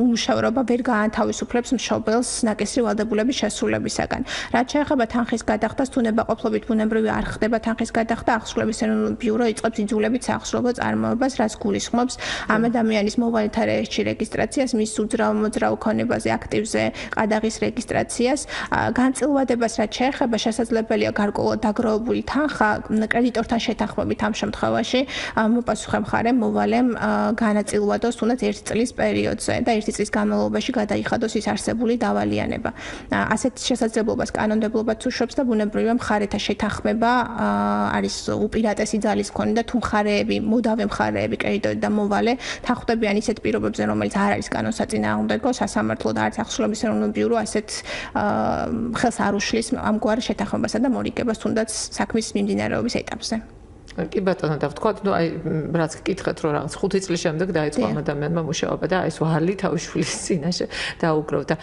უმუშავრობა ვერ გაანთავისუფლებს მშობელს ნაკისრი ვალდებულების შესრულებისაგან. რაც შეეხება თანხის გადახდას, თუ ნებაყოფლობით ბუნებრივია არ ხდება თანხის გადახდა, აღსრულების ეროვნულ ბიურო იწყებს იძულებით საახსრულებო წარმოებას, რაც გულისხმობს ამ ადამიანის მოვალეთა რეესტრში რეგისტრაციას, მის მოძრავ ქონებაზე აქტივზე ყადაღის რეგისტრაციას განწილვადებას რაც შეეხება შესაძლებელია გარკვეულად დაგროვებული თანხა კრედიტორთან შეთანხმებით ამ შემთხვევაში მოპასუხე მხარე მოვალემ განაწილვადოს თუნდაც 1 წლის პერიოდზე და 1 წლის განმავლობაში გადაიხადოს ის არსებული დავალიანება. ასეთ შესაძლებლობას კანონმდებლობაც უშვებს და ბუნებრივია მხარეთა შეთანხმება არის უპირატესი ძალის მქონე და თუ მხარეები, მოდავე მხარეები, კრედიტორი და მოვალე თანხმდებიან ისეთ პირობებზე, რომელიც არ არის კანონსაწინააღმდეგო, სასამართლო და არც ახსოვების ეროვნულ ბიურო ასეთ ხელს არ უშლის ამგვარ შეთანხმებასა და მორიგებას თუნდაც საქმის მიმდინარეობის ეტაპზე. კი ბატონო და ვთქვათ, ნუ აი რაც გკითხეთ რომ რაღაც 5 წლის შემდეგ დაიწყო ამ ადამიანმა მუშაობა და აი ეს ვალი თავის შვილის წინაშე დაუკრავ და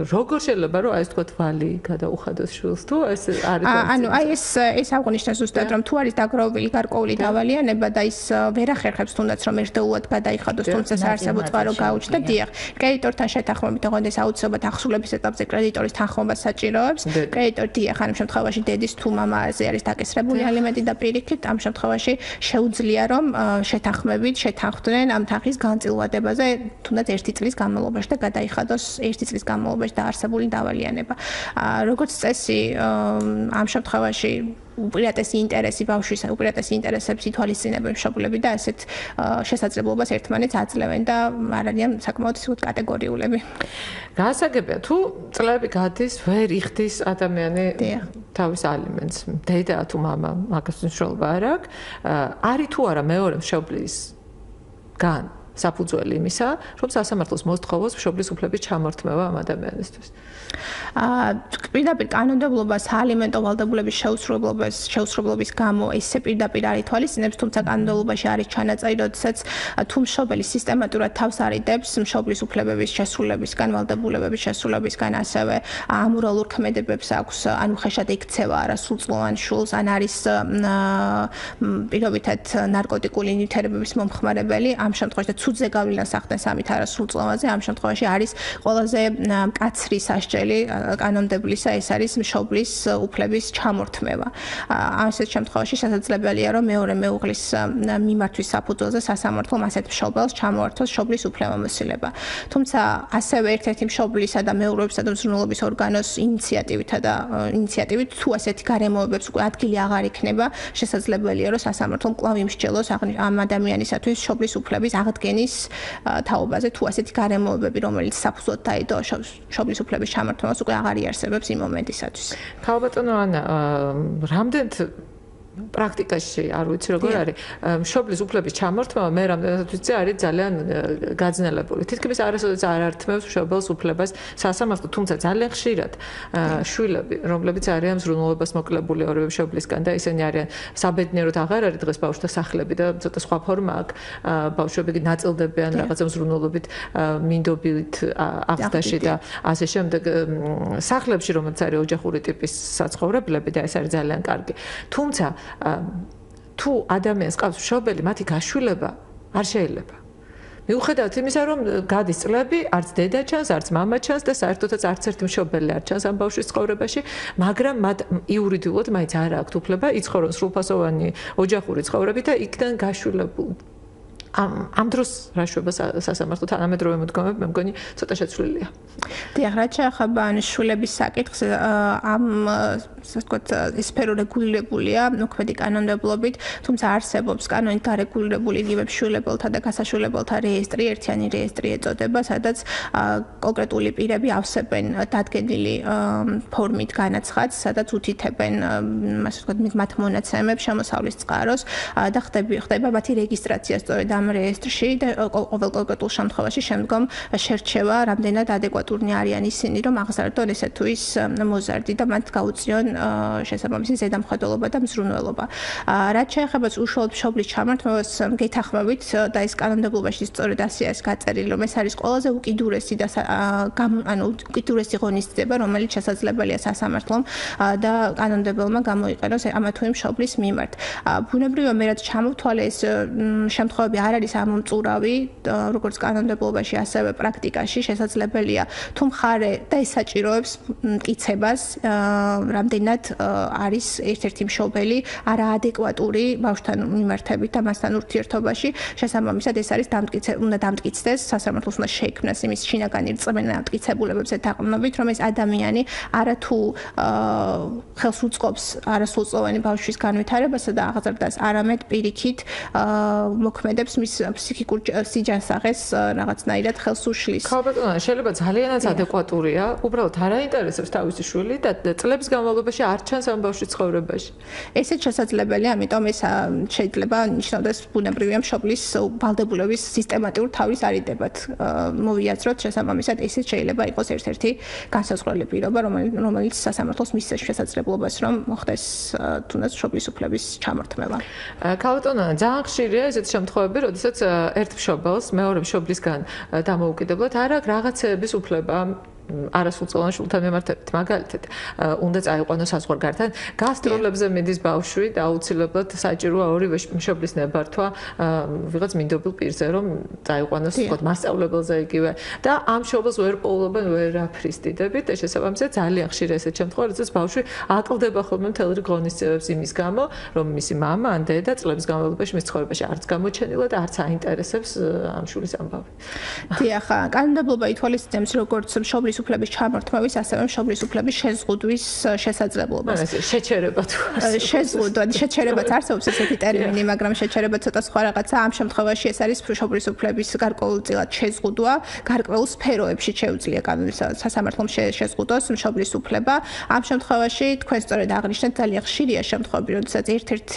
როგორ შეიძლება რომ აი ეს ვთქვათ ვალი გადაუხადოს შვილს თუ ეს არის ანუ აი ეს აღნიშნეს ზუსტად რომ თუ არის დაგროვილი გარკვეული დავალიანება და ის ვერ ახერხებს თუნდაც რომ ერთდროულად გადაიხადოს თუმცა საარსებო წყარო გაუჩნდა დიახ კრედიტორთან შეთანხმებით ოღონდ ეს აუცილებლად ახსრულების ეტაპზე კრედიტორის თანხმობას საჭიროებს კრედიტორი დიახ ამ შემთხვევაში დედის თუ მამაზე არის დაკისრებული ალიმენტი და პირიქით ამ შემთხვევაში შეუძლია რომ შეთანხმებით შეთანხმდნენ ამ თანხის განწილვადებაზე თუნდაც 1 წლის განმავლობაში და გადაიხადოს 1 წლის განმავლობაში დაარსებული დავალიანება. როგორც წესი ამ შემთხვევაში უპირატესი ინტერესი ბავშვის უპირატესი ინტერესებს ითვალისწინებენ მშობლები და ასეთ შესაძლებლობას ერთმანეთს აძლევენ და არ არიან საკმაოდ კატეგორიულები. გაასაგებია თუ წლები გადის ვერ იხდის ადამიანი თავის ალიმენტს დედა თუ მამა მაგას მნიშვნელობა არ აქვს არის თუ არა მეორე მშობლის გან საფუძველი იმისა რომ სასამართლოს მოსთხოვოს მშობლის უფლების ჩამორთმევა ამ ადამიანისთვის. პირდაპირ კანონმდებლობას საალიმენტო ვალდებულების შეუსრულებლობის გამო ესე პირდაპირ არ ითვალისწინებს, თუმცა კანონმდებლობაში არის ჩანაწერი, როდესაც თუ მშობელი სისტემატურად თავს არიდებს მშობლის უფლებების შესრულებისგან, ვალდებულებების შესრულებისგან, ასევე ამორალურ ქმედებებს აქვს, ანუ ხეშად იქცევა არასრულწლოვან შვილს, ან არის პირობითად ნარკოტიკული ნივთიერებების მომხმარებელი, ამ შემთხვევაში ცუძზე გავლენას ახდენს ამით არასრულწლოვანზე, ამ შემთხვევაში არის ყველაზე მკაცრი სასჯელი კანონმდებლისა ეს არის მშობლის უფლების ჩამორთმევა. ასეთ შემთხვევაში შესაძლებელია რომ მეორე მეუღლის მიმართვის საფუძველზე სასამართლომ ასეთ მშობელს ჩამოართოს მშობლის უფლებამოსილება. თუმცა ასევე ერთ-ერთი მშობლისა და მეუღლეობისა და მზრუნველობის ორგანოს ინიციატივით თუ ასეთი გარემოებებს უკვე ადგილი აღარ იქნება, შესაძლებელია რომ სასამართლომ კვლავ იმსჯელოს ამ ადამიანისათვის მშობლის უფლების აღდგენის თაობაზე თუ ასეთი გარემოებები რომელიც საფუძვლად დაედო მშობლის უფლების ჩამორთმევას უკვე აღარ იარსებებს იმ მომენტისათვის. ქალბატონო ანა, რამდენად პრაქტიკაში არ ვიცი როგორ არის მშობლის უფლების ჩამორთმევა მე რამდენად ვიცი არის ძალიან გაძნელებული. თითქმის არასოდეს არ ართმევს მშობელს უფლებას სასამართლო, თუმცა ძალიან ხშირად შვილები, რომლებიც არიან მზრუნველობას მოკლებული ორივე მშობლისგან და ისინი არიან საბედნიეროდ აღარ არის დღეს ბავშვთა სახლები და ცოტა სხვა ფორმა აქვს. ბავშვები ნაწილდებიან რაღაცა მზრუნველობით მინდობით აღზრდაში და ასე შემდეგ სახლებში, რომელიც არის ოჯახური ტიპის საცხოვრებლები და ეს არის ძალიან კარგი. თუმცა თუ ადამიანს ყავს მშობელი, მათი გაშვილება არ შეიძლება. მიუხედავად იმისა, რომ გადის წლები, არც დედა ჩანს, არც მამა ჩანს და საერთოდაც არც ერთი მშობელი არ ჩანს ამ ბავშვის ცხოვრებაში, მაგრამ მათ იურიდიულად მაინც არ აქვთ უფლება იცხოვრონ სრულფასოვანი ოჯახური ცხოვრებით და იქიდან გაშვილებული. ამ დროს რა შვება სასამართლო თანამედროვე მოდგომები მე მგონი ცოტა შეცვლილია. დიახ, რაც შეეხება შვილების საკითხს, ამ ასე ვთქვათ, სფერო რეგულირებულია მოქმედი კანონმდებლობით, თუმცა არსებობს კანონით გარეგულირებული იგივე შვილებელთა და გასაშვილებელთა რეესტრი, ერთიანი რეესტრი ეწოდება, სადაც კონკრეტული პირები ავსებენ დადგენილი ფორმით განაცხადს, სადაც უთითებენ ასე ვთქვათ, მათ მონაცემებს შემოსავლის წყაროს და ხდება მათი რეგისტრაცია სწორედ ამ რეესტრში და ყოველ კონკრეტულ შემთხვევაში შემდგომ შერჩევა, რამდენად ადეკვატურნი არიან ისინი, რომ აღზარდონ ესე თუ ის მოზარდი და მათ გაუწიონ შესაბამისი ზედამხედველობა და მზრუნველობა. რაც შეეხება უშუალოდ მშობლის ჩამორთმევას, გეთანხმებით და ეს კანონმდებლობაში სწორედ ასეა გაწერილი, რომ ეს არის ყველაზე უკიდურესი და უკიდურესი ღონისძიება, რომელიც შესაძლებელია სასამართლომ და კანონმდებელმა გამოიყენოს ამა თუ იმ მშობლის მიმართ. ბუნებრივია, მე რაც ჩამოვთვალე ეს შემთხვევები არ არის ამომწურავი, როგორც კანონმდებლობაში, ასევე პრაქტიკაში შესაძლებელია თუ მხარე და ეს საჭიროებს მტკიცებას, რამდენად არის ერთ-ერთი მშობელი არაადეკვატური ბავშვთან მიმართებით და მასთან ურთიერთობაში, შესაბამისად ეს არის უნდა დამტკიცდეს, სასამართლოს უნდა შექმნას იმის შინაგანი რწმენა დამტკიცებულებებზე დაყრდნობით, რომ ეს ადამიანი არათუ ხელს უწყობს არასრულწლოვანი ბავშვის განვითარებასა და აღზრდას, არამედ პირიქით მოქმედებს მის ფსიქიკურ სიჯანსაღეს რაღაცნაირად ხელს უშლის. ქალბატონო, შეიძლება ძალიანაც ადეკვატურია, უბრალოდ არ აინტერესებს თავისი შვილი და წლების განმავლობაში არ ჩანს ამ ბავშვის ცხოვრებაში. ესეც შესაძლებელია, ამიტომ ეს შეიძლება ნიშნავდეს ბუნებრივია მშობლის ვალდებულების სისტემატიურ თავის არიდებად. მოვიაზროთ, შესაბამისად, ესეც შეიძლება იყოს ერთ-ერთი განსაზღვრელი პირობა, რომელიც სასამართლოს მისცეს შესაძლებლობას, რომ მოხდეს თუნდაც მშობლის უფლების ჩამორთმევა. ქალბატონო, ძალიან ხშირია ესეთი შემთხვევები, როდესაც ერთ მშობელს მეორე მშობლისგან დამოუკიდებლად არ აქვს რაღაცეების უფლება არასრულწლოვან შვილთან მიმართებით, მაგალითად, უნდა წაიყვანოს საზღვარგართან, გასტროლებზე მიდის ბავშვი და აუცილებლად საჭიროა ორივე მშობლის ნებართვა ვიღაც მინდობილ პირზე, რომ წაიყვანოს, თქო, მასწავლებელზე იგივე და ამ მშობელს ვერ პოულობენ ვერაფრის დიდებით და შესაბამისად ძალიან ხშირია ესეთი შემთხვევა, როდესაც ბავშვი აკლდება ხოლმე მთელ რიგ ღონისძიებებს იმის გამო, რომ მისი მამა ან დედა წლების განმავლობაში მის ცხოვრებაში არც გამოჩენილა და არც აინტერესებს ამ შვილის ამბავი. დიახ, კანონმდებლობა ითვალისწინებს როგორც მშობლის უფლების ჩამორთმევის, ასევე მშობლის უფლების შეზღუდვის შესაძლებლობას. შეჩერება თუ შეზღუდვა, შეჩერებაც არსებობს ესეთი ტერმინი, მაგრამ შეჩერება ცოტა სხვა რაღაცა. ამ შემთხვევაში ეს არის მშობლის უფლების გარკვეულწილად შეზღუდვა, გარკვეულ სფეროებში შეუძლია სასამართლომ შეზღუდოს მშობლის უფლება. ამ შემთხვევაში თქვენ სწორედ აღნიშნეთ, ძალიან ხშირია შემთხვევები, როდესაც ერთ-ერთ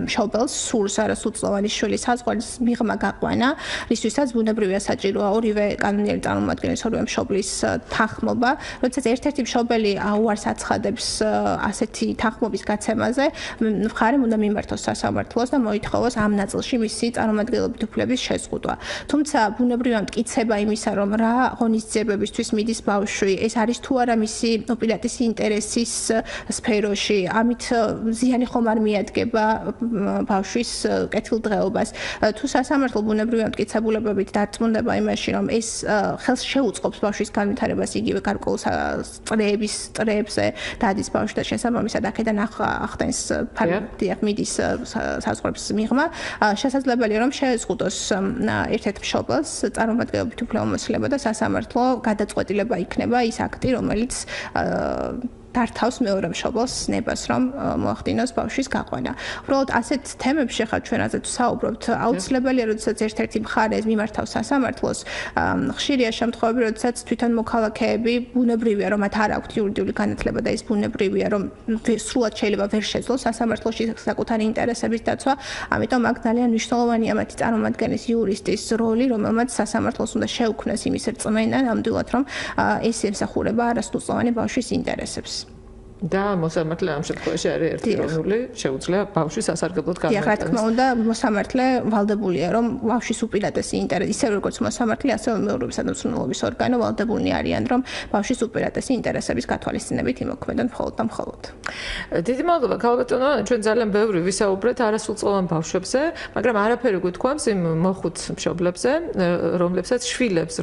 მშობელს სურს არასრულწლოვანი შვილის საზღვარის მიღმა გაყვანა, რისთვისაც ბუნებრივია საჭიროა ორივე კანონიერი წარმომადგენლის, ორივე მშობლის თანხმობა, როდესაც ერთ-ერთი მშობელი უარს აცხადებს ასეთი თანხმობის გაცემაზე, მხარემ უნდა მიმართოს სასამართლოს და მოითხოვოს ამ ნაწილში მისი წარმომადგენლობითი უფლების შეზღუდვა. თუმცა ბუნებრივია მტკიცება იმისა, რომ რა ღონისძიებებისთვის მიდის ბავშვი, ეს არის თუ არა მისი უპირატესი ინტერესის სფეროში, ამით ზიანი ხომ არ მიადგება ბავშვის კეთილდღეობას. თუ სასამართლო ბუნებრივია მტკიცებულებებით დარწმუნდება იმაში, რომ ეს ხელს შეუწყობს ბავშვის განვითარებას იგივე გარკვეულ წრეებზე დადის ბავშვი და შესაბამისად აქედან ახდენს ფაქტიახ მიდის საზღვრების მიღმა, შესაძლებელია რომ შეეზღუდოს ერთ-ერთ მშობელს წარმომადგენლობითი უფლებამოსილება და სასამართლო გადაწყვეტილება იქნება ის აქტი, რომელიც დართავს მეორე მშობელს ნებას, რომ მოახდინოს ბავშვის გაყვანა. უბრალოდ ასეთ თემებში ხარ ჩვენ ასეთ საუბრობთ, აუცილებელია, როდესაც ერთ-ერთი მხარე მიმართავს სასამართლოს, ხშირია შემთხვევები, როდესაც თვითონ მოქალაქეები ბუნებრივია, რომ მათ არ აქვთ იურიდიული განათლება და ის ბუნებრივია, რომ სრულად შეიძლება ვერ შეძლოს სასამართლოში საკუთარი ინტერესების დაცვა, ამიტომ აქ ძალიან მნიშვნელოვანია მათი წარმომადგენლის იურისტის როლი, რომელმაც სასამართლოს უნდა შეუქმნას იმის რწმენა, ნამდვილად, რომ ეს ემსახურება არასრულწლოვანი ბავშვის ინტერესებს. და მოსამართლე ამ შემთხვევაში არის ერთდროული, შეუძლია ბავშვის სასარგებლოდ განმარტოს. რა თქმა უნდა, მოსამართლე ვალდებულია, რომ ბავშვის უპირატესი ინტერესი, ისე როგორც მოსამართლე, ასევე მეურვეობის სადამსვენებლობის ორგანო ვალდებულნი არიან, რომ ბავშვის უპირატესი ინტერესების გათვალისწინებით იმოქმედონ მხოლოდ და მხოლოდ. დიდი მადლობა, ქალბატონო, ჩვენ ძალიან ბევრი ვისაუბრეთ არასრულწლოვან ბავშვებზე, მაგრამ არაფერი გითქვამს იმ მოხუც მშობლებზე, რომლებსაც შვილებს,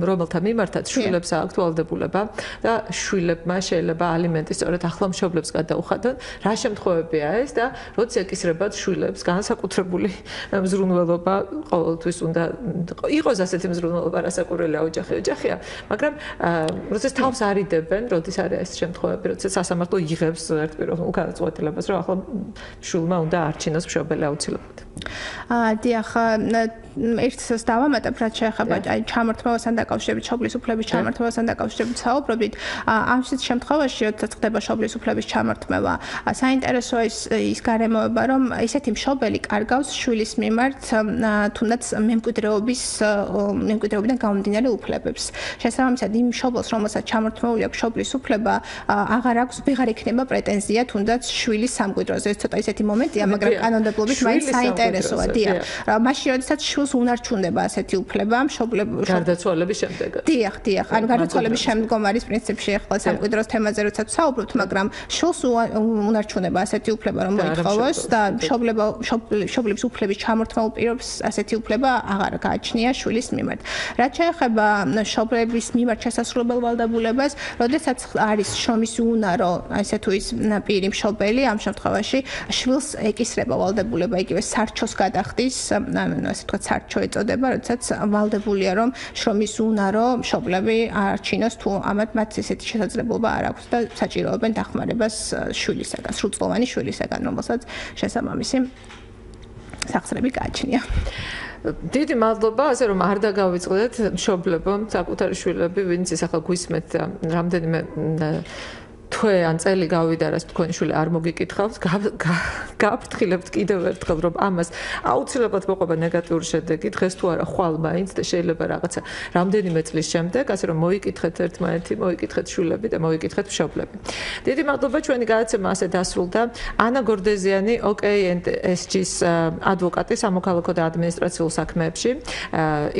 რომელთა მიმართაც შვილებს აქვთ ვალდებულება და შვილებმა შეიძლება ალიმენტის სწორედ ახლა მშობლებს გადაუხადონ, რა შემთხვევებია ეს და როდის ეკისრებათ შვილებს განსაკუთრებული მზრუნველობა, ყოველთვის უნდა იყოს ასეთი მზრუნველობა, რასაკვირველია ოჯახია, მაგრამ როდესაც თავს არიდებენ, როდის არის ეს შემთხვევები, როდესაც სასამართლო იღებს ერთპიროვნულ გადაწყვეტილებას, რომ ახლა შვილმა უნდა არჩინოს მშობელი აუცილებლად. დიახ, ერთს დავამატებ, რაც შეეხება ჩამორთმევასთან დაკავშირებით, მშობლის უფლების ჩამორთმევასთან დაკავშირებით საუბრობთ. ამ შემთხვევაში, როდესაც ხდება მშობლის უფლების ჩამორთმევა, საინტერესოა ის გარემოება, რომ ესეთი მშობელი კარგავს შვილის მიმართ თუნდაც მემკვიდრეობიდან გამომდინარე უფლებებს. შესაბამისად, იმ მშობელს, რომელსაც ჩამორთმეული აქვს მშობლის უფლება, აღარ იქნება პრეტენზია თუნდაც შვილის სამკვიდროზე. ეს ცოტა ისეთი მომენტია, მაგრამ კანონმდებლობით მაინც საინტერესოა, დიახ. მაშინ, როდესაც შვილს შვილს უნარჩუნდება ასეთი უფლება მშობლების გარდაცვალების შემდეგ. დიახ, ანუ გარდაცვალების შემდგომ არის პრინციპში ახლა სამკვიდროს თემაზე როდესაც ვსაუბრობთ, მაგრამ შვილს უნარჩუნდება ასეთი უფლება რომ მოითხოვოს და მშობლების უფლების ჩამორთმეულ პირებს ასეთი უფლება აღარ გააჩნია შვილის მიმართ. რაც შეეხება მშობლების მიმართ შესასრულებელ ვალდებულებას, როდესაც არის შრომის უნარო, ასე თუ ის პირი მშობელი, ამ შემთხვევაში შვილს ეკისრება ვალდებულება იგივე სარჩოს გადახდის, ასე თქვა სარჩო ეწოდება, როდესაც ვალდებულია რომ შრომის უნარო მშობლები არჩინოს თუ ამათ მათ ესეთი შესაძლებლობა არ აქვს და საჭიროებენ დახმარებას შვილისაგან, სრულწლოვანი შვილისაგან, რომელსაც შესაბამისი სახსრები გააჩნია. დიდი მადლობა, ასე რომ არ დაგავიწყდეთ მშობლებო, საკუთარი შვილები, ვინც ის ახლა გვისმენთ რამდენიმე თვე ან წელი გავიდა, რაც თქვენი შვილი არ მოგიკითხავს, გავფრთხილებთ კიდევ ერთხელ, რომ ამას აუცილებლად მოყვება ნეგატიური შედეგი, დღეს თუ არა ხვალ მაინც და შეიძლება რაღაცა რამდენიმე წლის შემდეგ, ასე რომ მოიკითხეთ ერთმანეთი, მოიკითხეთ შვილები და მოიკითხეთ მშობლები. დიდი მადლობა, ჩვენი გადაცემა ასე დასრულდა. ანა გორდეზიანი, OKNSG-ის ადვოკატი სამოქალაქო და ადმინისტრაციულ საქმეებში,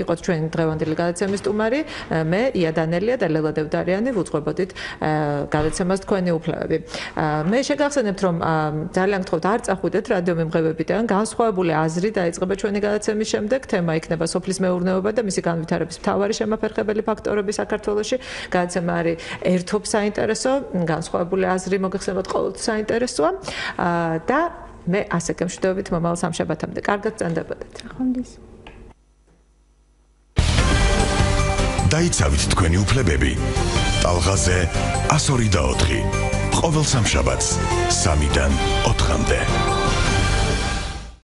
იყო ჩვენი დღევანდელი გადაცემის სტუმარი, მე ია დანელია და ლელა დევდარიანი, ვუძღვებოდით გადაცემას თქვენი უფლებები. მე შეგახსენებთ, რომ ძალიან გთხოვთ არ წახვიდეთ რადიო მიმღებებიდან, განსხვავებული აზრი დაიწყება ჩვენი გადაცემის შემდეგ, თემა იქნება სოფლის მეურნეობა და მისი განვითარების მთავარი შემაფერხებელი ფაქტორები საქართველოში. გადაცემა არის ერთობ საინტერესო, განსხვავებული აზრი მოგეხსენებათ ყოველთვის საინტერესოა და მე ასე გემშვიდობით მომავალ სამშაბათამდე. კარგად წენდებოდეთ. ხონდის. დაიცავით თქვენი უფლებები. ტალღაზე 102 და 4. ყოველ სამშაბათს 3-დან 4-მდე.